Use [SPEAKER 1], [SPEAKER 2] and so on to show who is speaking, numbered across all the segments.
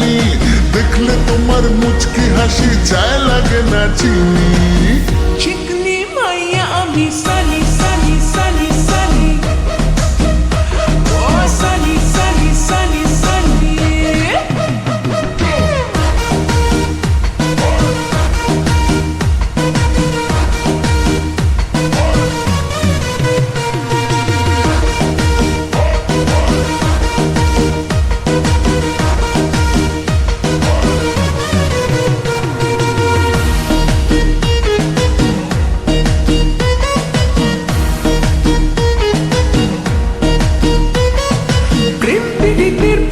[SPEAKER 1] রানী, দেখলে তোমার মুচকি হাসি চায় লাগে না চিনি।
[SPEAKER 2] চিকনি মাইয়া আমি সানি সানি সানি সানি, ও সানি সানি সানি সানি।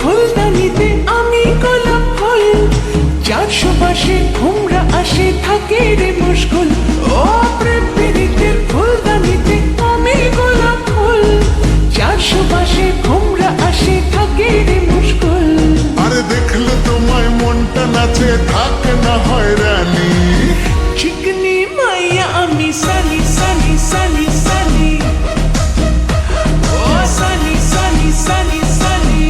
[SPEAKER 2] ফুলদানিতে আমি গোলাপ ফুল, যার সুবাসে ঘুমরা আসে থাকে রে মুশকুল। ও প্রেম পীড়িতের ফুলদানিতে আমি গোলাপ ফুল, যার সুবাসে ঘুমরা আসে থাকে রে মুশকুল।
[SPEAKER 1] আরে দেখলে তোমায় মনটা নাচে থাকে না হয়রানি।
[SPEAKER 2] চিকনি মাইয়া আমি সানি সানি সানি সানি, ও সানি সানি সানি সানি।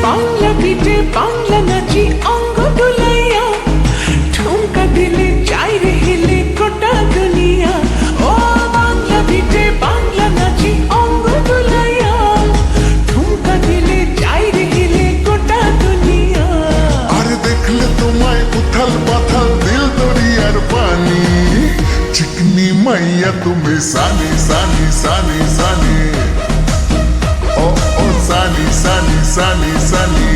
[SPEAKER 2] বাংলা গীতে বাংলা নাচি অঙ্গ ডুলাইয়া, ঠুমকা দিলে যাই রে হেলে গোটা দুনিয়া। ও বাংলা গীতে বাংলা নাচি অঙ্গ ডুলাইয়া, ঠুমকা দিলে যাই রে হেলে গোটা দুনিয়া।
[SPEAKER 1] আরে দেখলে তোমায় উথাল পাথাল দিল দরিয়ার পানি। চিকনি মাইয়া তুমি সানি সানি সানি সানি, ও ও সানি সানি সানি সানি।